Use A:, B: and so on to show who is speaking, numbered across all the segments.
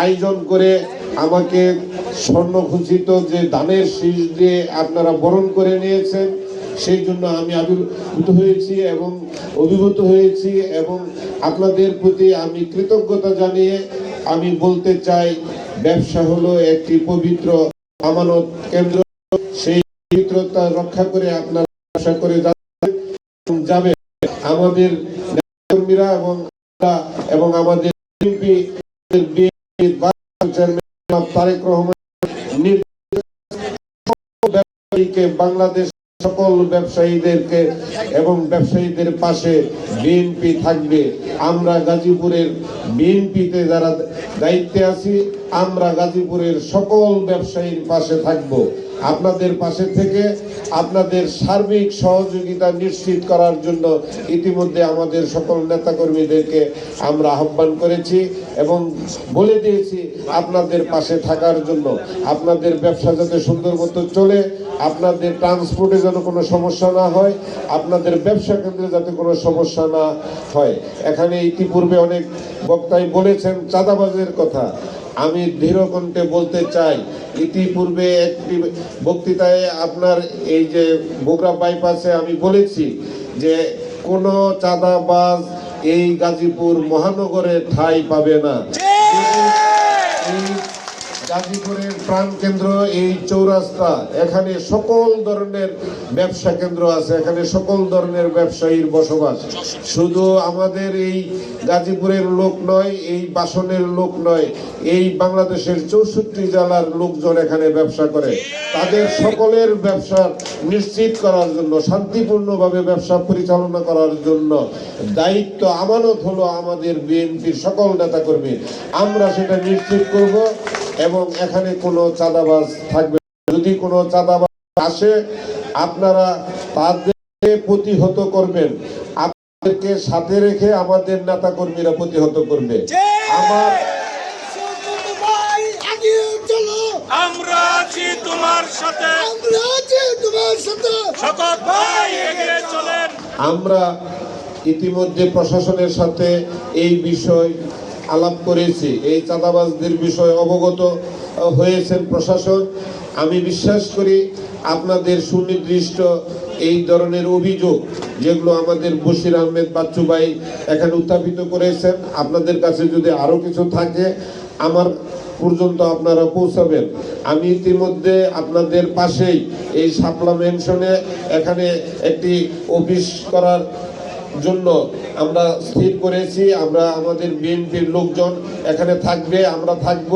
A: আয়োজন করে আমাকে স্বর্ণখচিত যে ধানের শীষ দিয়ে আপনারা বরণ করে নিয়েছেন, সেই জন্য আমি আবির্ভূত হয়েছি এবং অভিভূত হয়েছি এবং আপনাদের প্রতি আমি কৃতজ্ঞতা জানিয়ে আমি বলতে চাই, ব্যবসা হলো একটি পবিত্র আমানত কেন্দ্র। সেই পবিত্রতা রক্ষা করে আপনারা ব্যবসা করে যাবে। আমাদের কর্মীরা এবং আমাদের তারেক রহমান বাংলাদেশ সকল ব্যবসায়ীদেরকে এবং ব্যবসায়ীদের পাশে বিএনপি থাকবে। আমরা গাজীপুরের বিএনপিতে যারা দায়িত্বে আছি, আমরা গাজীপুরের সকল ব্যবসায়ীর পাশে থাকব। আপনাদের পাশে থেকে আপনাদের সার্বিক সহযোগিতা নিশ্চিত করার জন্য ইতিমধ্যে আমাদের সকল নেতাকর্মীদেরকে আমরা আহ্বান করেছি এবং বলে দিয়েছি আপনাদের পাশে থাকার জন্য। আপনাদের ব্যবসা যাতে সুন্দর মতো চলে, আপনাদের ট্রান্সপোর্টে যেন কোনো সমস্যা না হয়, আপনাদের ব্যবসা কেন্দ্রে যাতে কোনো সমস্যা না হয়। এখানে ইতিপূর্বে অনেক বক্তাই বলেছেন চাঁদাবাজের কথা। আমি দৃঢ় কণ্ঠে বলতে চাই, ইতিপূর্বে একটি বক্তৃতায় আপনার এই যে বগুড়া বাইপাসে আমি বলেছি যে কোনো চাঁদাবাজ এই গাজীপুর মহানগরে ঠাঁই পাবে না। এই গাজীপুরের প্রাণ কেন্দ্র এই চৌরাস্তা, এখানে সকল ধরনের ব্যবসা কেন্দ্র আছে, এখানে সকল ধরনের ব্যবসায়ীর বসবাস। শুধু আমাদের এই গাজীপুরের লোক নয়, এই বাসনের লোক নয়, এই বাংলাদেশের 64 জেলার লোকজন এখানে ব্যবসা করে। তাদের সকলের ব্যবসা নিশ্চিত করার জন্য, শান্তিপূর্ণভাবে ব্যবসা পরিচালনা করার জন্য দায়িত্ব আমানত হলো আমাদের বিএনপির সকল নেতাকর্মী। আমরা সেটা নিশ্চিত করব এবং এখানে কোনো চাঁদাবাজ থাকবে। যদি কোনো চাঁদাবাজ আসে, আপনারা তাদেরকে প্রতিহত করবেন, আপনাদেরকে সাথে রেখে আমাদের নেতা কর্মীরা প্রতিহত করবে।
B: আমরা আছি তোমার সাথে, আমরা আছি তোমার সাথে, শপথ ভাই এগিয়ে চলেন।
A: আমরা ইতিমধ্যে প্রশাসনের সাথে এই বিষয় আলাপ করেছি, এই চাঁদাবাজদের বিষয়ে অবগত হয়েছেন প্রশাসন। আমি বিশ্বাস করি আপনাদের সুনির্দিষ্ট এই ধরনের অভিযোগ যেগুলো আমাদের বশির আহমেদ বাচ্চু ভাই এখানে উত্থাপিত করেছেন, আপনাদের কাছে যদি আরো কিছু থাকে আমার পর্যন্ত আপনারা পৌঁছাবেন। আমি ইতিমধ্যে আপনাদের পাশেই এই শাপলা মেনশনে এখানে একটি অফিস করার জন্য আমরা স্থির করেছি। আমরা আমাদের বিএনপির লোকজন এখানে থাকবে, আমরা থাকব,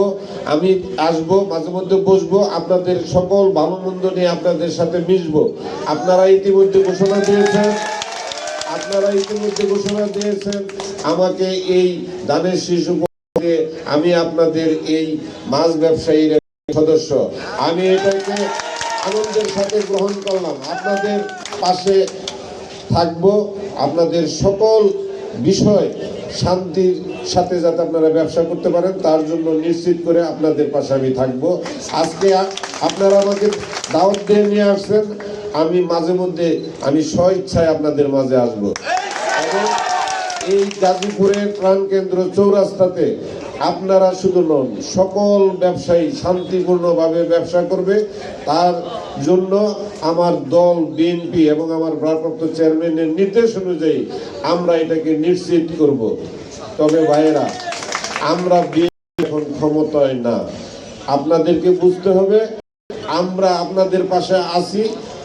A: আমি আসব, মাঝে মধ্যে বসবো, আপনাদের সকল ভালো মন্দ নিয়ে আপনাদের সাথে মিশবো। আপনারা ইতিমধ্যে ঘোষণা দিয়েছেন আমাকে এই দানের শিশু আমি আপনাদের এই মাছ ব্যবসায়ীর সদস্য, আমি এটাকে আনন্দের সাথে গ্রহণ করলাম। আপনাদের পাশে থাকবো, আপনাদের সকল বিষয় শান্তির সাথে যাতে আপনারা ব্যবসা করতে পারেন তার জন্য নিশ্চিত করে আপনাদের পাশে আমি থাকবো। আজকে আপনারা আমাকে দাওয়াত দিয়ে নিয়ে আসছেন, আমি মাঝে মধ্যে আমি স্বইচ্ছায় আপনাদের মাঝে আসবো এবং এই গাজীপুরের প্রাণকেন্দ্র চৌরাস্তাতে আপনারা শুধু নন, সকল ব্যবসায়ী শান্তিপূর্ণভাবে ব্যবসা করবে। তার জন্য আমার দল বিএনপি এবং আমার ভারপ্রাপ্ত চেয়ারম্যানের নির্দেশ অনুযায়ী আমরা এটাকে নিশ্চিত করব। তবে ভাইয়েরা, আমরা বিএনপি এখন ক্ষমতায় না, আপনাদেরকে বুঝতে হবে আমরা আপনাদের পাশে আছি,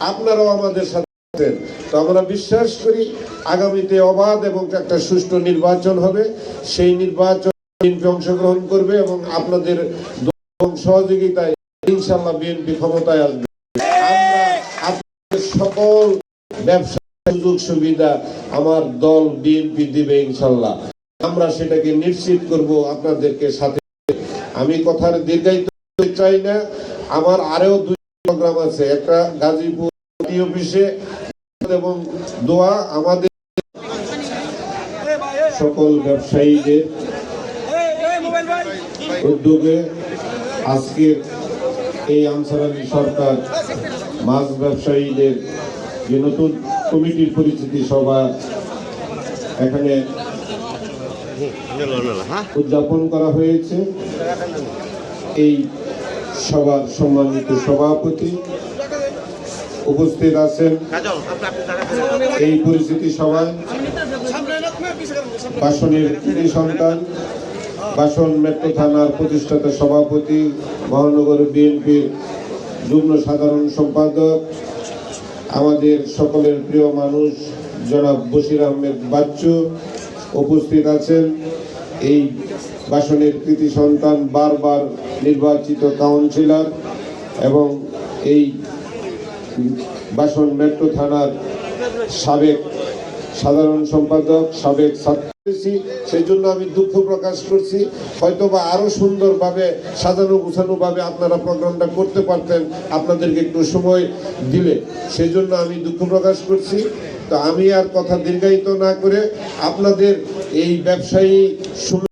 A: আপনারাও আমাদের সাথে আছেন। তো আমরা বিশ্বাস করি আগামীতে অবাধ এবং একটা সুষ্ঠু নির্বাচন হবে, সেই নির্বাচন বিএনপি অংশগ্রহণ করবে এবং আপনাদের সহযোগিতায় ইনশাআল্লাহ বিএনপি ক্ষমতায় আসবে। আমরা আপনাদের সকল ব্যবসা সুযোগ সুবিধা আমার দল বিএনপি দিবে ইনশাআল্লাহ, আমরা সেটাকে নিশ্চিত করব আপনাদেরকে সাথে। আমি কথার দীর্ঘায়িত চাই না, আমার আরো 2 প্রোগ্রাম আছে, একটা গাজীপুর অফিসে এবং দোয়া আমাদের সকল ব্যবসায়ীদের উদ্যোগে আজকের এই আনসার আলী সরকার মাছ ব্যবসায়ীদের যে নতুন কমিটির পরিচিতি সভা এখানে উদযাপন করা হয়েছে। এই সভার সম্মানিত সভাপতি উপস্থিত আছেন এই পরিস্থিতি সভায় বাসনের কৃতি সন্তান, বাসন মেট্রো থানার প্রতিষ্ঠাতা সভাপতি, মহানগর বিএনপির যুগ্ম সাধারণ সম্পাদক, আমাদের সকলের প্রিয় মানুষ জনাব বশির আহমেদ বাচ্চু উপস্থিত আছেন। এই বাসনের কৃতি সন্তান, বারবার নির্বাচিত কাউন্সিলর এবং এই বাসন মেট্রো থানার সাবেক সাধারণ সম্পাদক, সাবেক ছাত্র। সেই জন্য আমি দুঃখ প্রকাশ করছি। হয়তোবা আরো সুন্দরভাবে সাজানো গুছানো ভাবে আপনারা প্রোগ্রামটা করতে পারতেন, আপনাদেরকে একটু সময় দিলে। সেই জন্য আমি দুঃখ প্রকাশ করছি। তো আমি আর কথা দীর্ঘায়িত না করে আপনাদের এই ব্যবসায়ী